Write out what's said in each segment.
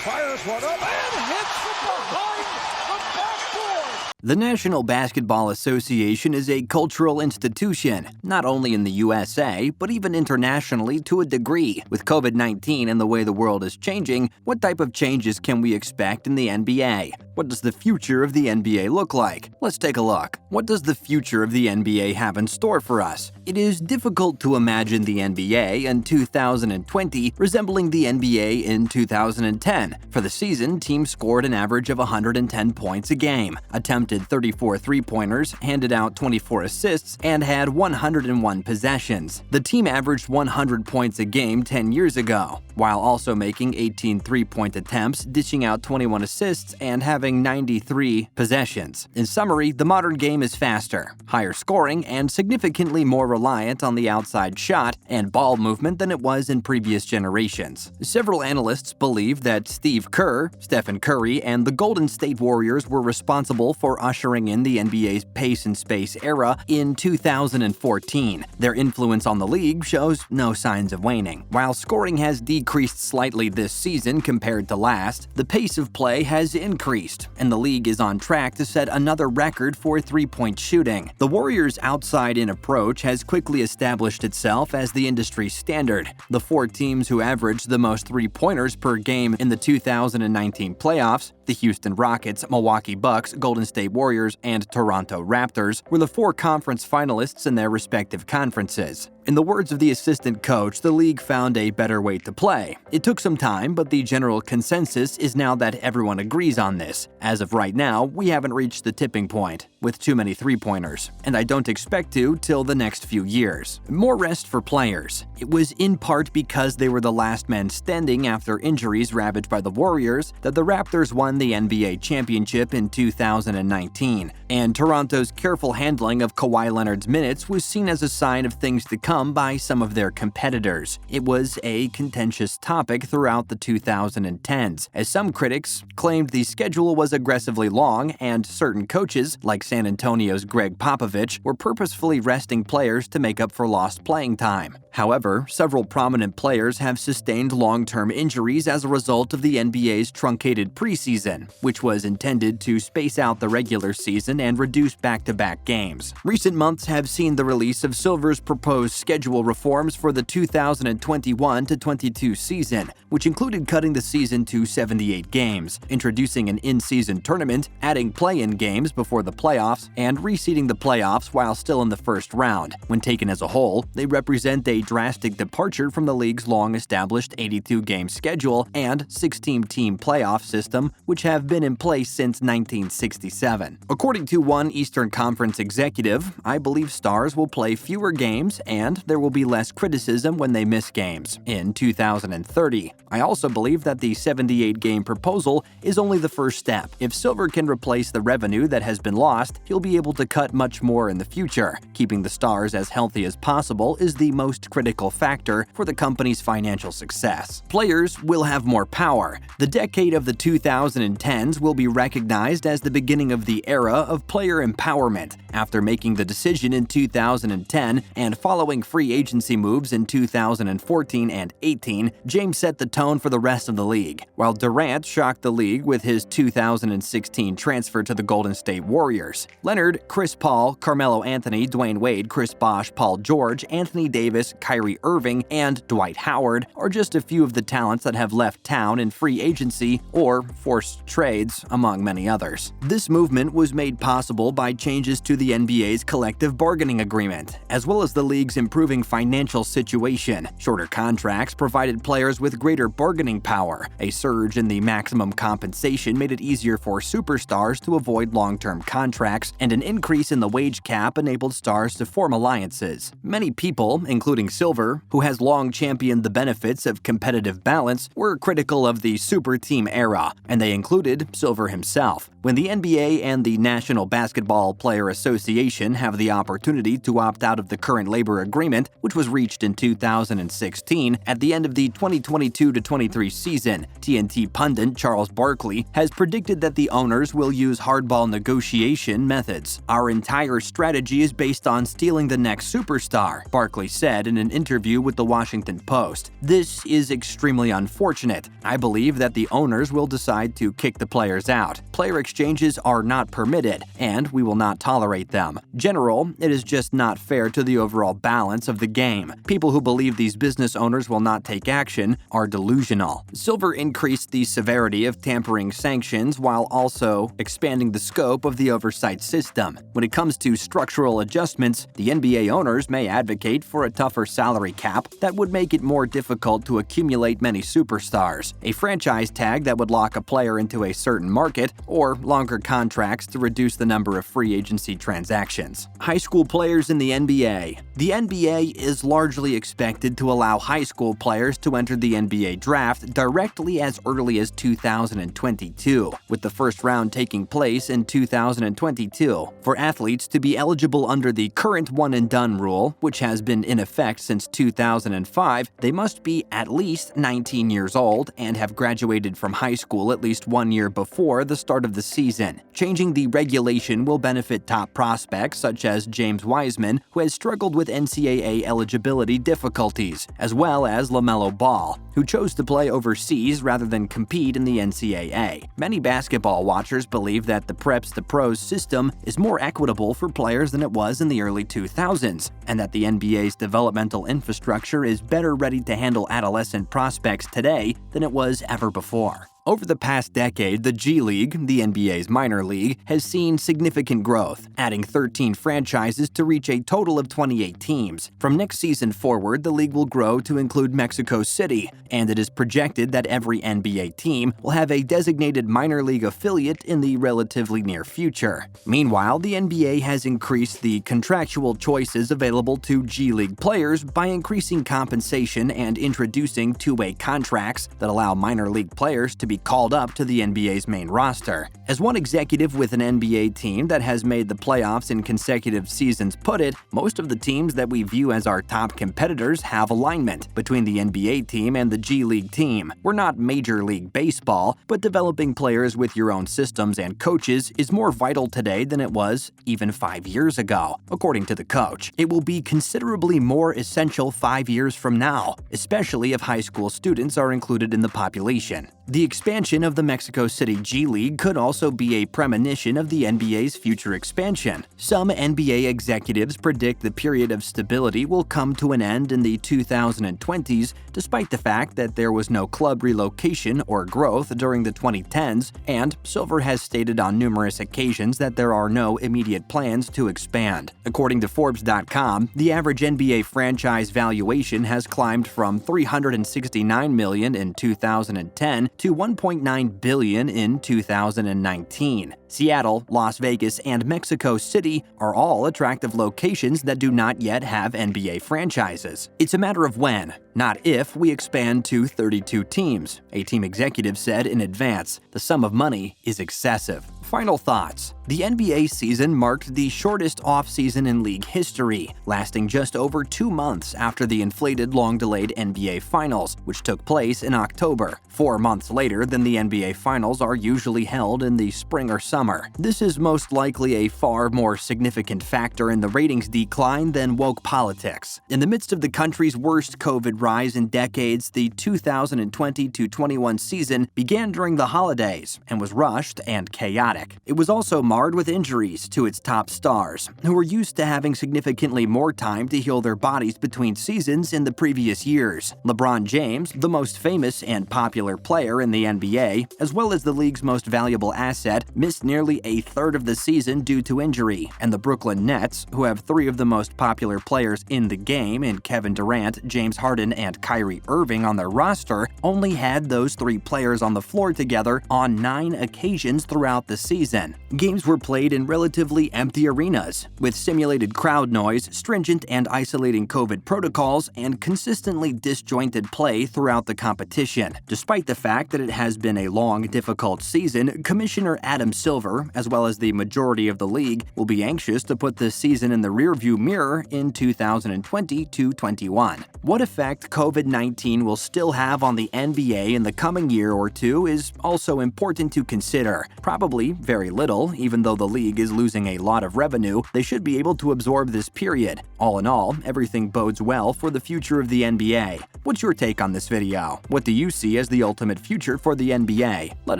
fires one up and hits from behind the backboard. The National Basketball Association is a cultural institution, not only in the USA, but even internationally to a degree. With COVID-19 and the way the world is changing, what type of changes can we expect in the NBA? What does the future of the NBA look like? Let's take a look. What does the future of the NBA have in store for us? It is difficult to imagine the NBA in 2020 resembling the NBA in 2010. For the season, teams scored an average of 110 points a game, attempted 34 three-pointers, handed out 24 assists, and had 101 possessions. The team averaged 100 points a game 10 years ago, while also making 18 three-point attempts, dishing out 21 assists, and having 93 possessions. In summary, the modern game is faster, higher scoring, and significantly more reliant on the outside shot and ball movement than it was in previous generations. Several analysts believe that Steve Kerr, Stephen Curry, and the Golden State Warriors were responsible for ushering in the NBA's pace and space era in 2014. Their influence on the league shows no signs of waning. While scoring has decreased slightly this season compared to last, the pace of play has increased, and the league is on track to set another record for three-point shooting. The Warriors' outside-in approach has quickly established itself as the industry standard. The four teams who averaged the most three-pointers per game in the 2019 playoffs, the Houston Rockets, Milwaukee Bucks, Golden State Warriors, and Toronto Raptors, were the four conference finalists in their respective conferences. In the words of the assistant coach, the league found a better way to play. It took some time, but the general consensus is now that everyone agrees on this. As of right now, we haven't reached the tipping point with too many three-pointers, and I don't expect to till the next few years. More rest for players. It was in part because they were the last men standing after injuries ravaged by the Warriors that the Raptors won the NBA championship in 2019, and Toronto's careful handling of Kawhi Leonard's minutes was seen as a sign of things to come by some of their competitors. It was a contentious topic throughout the 2010s, as some critics claimed the schedule was aggressively long and certain coaches, like San Antonio's Greg Popovich, were purposefully resting players to make up for lost playing time. However, several prominent players have sustained long-term injuries as a result of the NBA's truncated preseason, which was intended to space out the regular season and reduce back-to-back games. Recent months have seen the release of Silver's proposed schedule reforms for the 2021-22 season, which included cutting the season to 78 games, introducing an in-season tournament, adding play-in games before the playoffs, and reseeding the playoffs while still in the first round. When taken as a whole, they represent a drastic departure from the league's long-established 82-game schedule and 16-team playoff system, which have been in place since 1967. According to one Eastern Conference executive, I believe stars will play fewer games and there will be less criticism when they miss games in 2030. I also believe that the 78-game proposal is only the first step. If Silver can replace the revenue that has been lost, he'll be able to cut much more in the future. Keeping the stars as healthy as possible is the most critical factor for the company's financial success. Players will have more power. The decade of the 2010s will be recognized as the beginning of the era of player empowerment. After making the decision in 2010 and following free agency moves in 2014 and 18, James set the tone for the rest of the league, while Durant shocked the league with his 2016 transfer to the Golden State Warriors. Leonard, Chris Paul, Carmelo Anthony, Dwayne Wade, Chris Bosh, Paul George, Anthony Davis, Kyrie Irving, and Dwight Howard are just a few of the talents that have left town in free agency or forced trades, among many others. This movement was made possible by changes to the NBA's collective bargaining agreement, as well as the league's improving financial situation. Shorter contracts provided players with greater bargaining power. A surge in the maximum compensation made it easier for superstars to avoid long-term contracts, and an increase in the wage cap enabled stars to form alliances. Many people, including Silver, who has long championed the benefits of competitive balance, were critical of the super team era, and they included Silver himself. When the NBA and the National Basketball Player Association have the opportunity to opt out of the current labor agreement, agreement, which was reached in 2016 at the end of the 2022-23 season. TNT pundit Charles Barkley has predicted that the owners will use hardball negotiation methods. "Our entire strategy is based on stealing the next superstar," Barkley said in an interview with the Washington Post. "This is extremely unfortunate. I believe that the owners will decide to kick the players out. Player exchanges are not permitted, and we will not tolerate them. General, it is just not fair to the overall balance of the game. People who believe these business owners will not take action are delusional." Silver increased the severity of tampering sanctions while also expanding the scope of the oversight system. When it comes to structural adjustments, the NBA owners may advocate for a tougher salary cap that would make it more difficult to accumulate many superstars, a franchise tag that would lock a player into a certain market, or longer contracts to reduce the number of free agency transactions. High school players in the NBA. The NBA is largely expected to allow high school players to enter the NBA draft directly as early as 2022, with the first round taking place in 2022. For athletes to be eligible under the current one-and-done rule, which has been in effect since 2005, they must be at least 19 years old and have graduated from high school at least 1 year before the start of the season. Changing the regulation will benefit top prospects such as James Wiseman, who has struggled with NCAA eligibility difficulties, as well as LaMelo Ball, who chose to play overseas rather than compete in the NCAA. Many basketball watchers believe that the Preps to Pros system is more equitable for players than it was in the early 2000s, and that the NBA's developmental infrastructure is better ready to handle adolescent prospects today than it was ever before. Over the past decade, the G League, the NBA's minor league, has seen significant growth, adding 13 franchises to reach a total of 28 teams. From next season forward, the league will grow to include Mexico City, and it is projected that every NBA team will have a designated minor league affiliate in the relatively near future. Meanwhile, the NBA has increased the contractual choices available to G League players by increasing compensation and introducing two-way contracts that allow minor league players to be called up to the NBA's main roster. As one executive with an NBA team that has made the playoffs in consecutive seasons put it, most of the teams that we view as our top competitors have alignment between the NBA team and the G League team. We're not Major League Baseball, but developing players with your own systems and coaches is more vital today than it was even 5 years ago. According to the coach, it will be considerably more essential 5 years from now, especially if high school students are included in the population. The expansion of the Mexico City G League could also be a premonition of the NBA's future expansion. Some NBA executives predict the period of stability will come to an end in the 2020s, despite the fact that there was no club relocation or growth during the 2010s, and Silver has stated on numerous occasions that there are no immediate plans to expand. According to Forbes.com, the average NBA franchise valuation has climbed from $369 million in 2010 to $1.9 billion in 2019. Seattle, Las Vegas, and Mexico City are all attractive locations that do not yet have NBA franchises. It's a matter of when, not if, we expand to 32 teams, a team executive said in advance. The sum of money is excessive. Final thoughts. The NBA season marked the shortest offseason in league history, lasting just over 2 months after the inflated, long-delayed NBA Finals, which took place in October, 4 months later than the NBA Finals are usually held in the spring or summer. This is most likely a far more significant factor in the ratings decline than woke politics. In the midst of the country's worst COVID rise in decades, the 2020-21 season began during the holidays and was rushed and chaotic. It was also marred with injuries to its top stars, who were used to having significantly more time to heal their bodies between seasons in the previous years. LeBron James, the most famous and popular player in the NBA, as well as the league's most valuable asset, missed nearly a third of the season due to injury, and the Brooklyn Nets, who have 3 of the most popular players in the game in Kevin Durant, James Harden, and Kyrie Irving on their roster, only had those 3 players on the floor together on 9 occasions throughout the season. Games were played in relatively empty arenas, with simulated crowd noise, stringent and isolating COVID protocols, and consistently disjointed play throughout the competition. Despite the fact that it has been a long, difficult season, Commissioner Adam Silver, as well as the majority of the league, will be anxious to put this season in the rearview mirror in 2020-21. What effect COVID-19 will still have on the NBA in the coming year or two is also important to consider. Probably very little, even though the league is losing a lot of revenue, they should be able to absorb this period. All in all, everything bodes well for the future of the NBA. What's your take on this video? What do you see as the ultimate future for the NBA? Let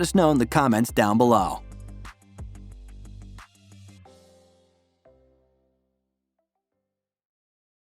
us know in the comments down below.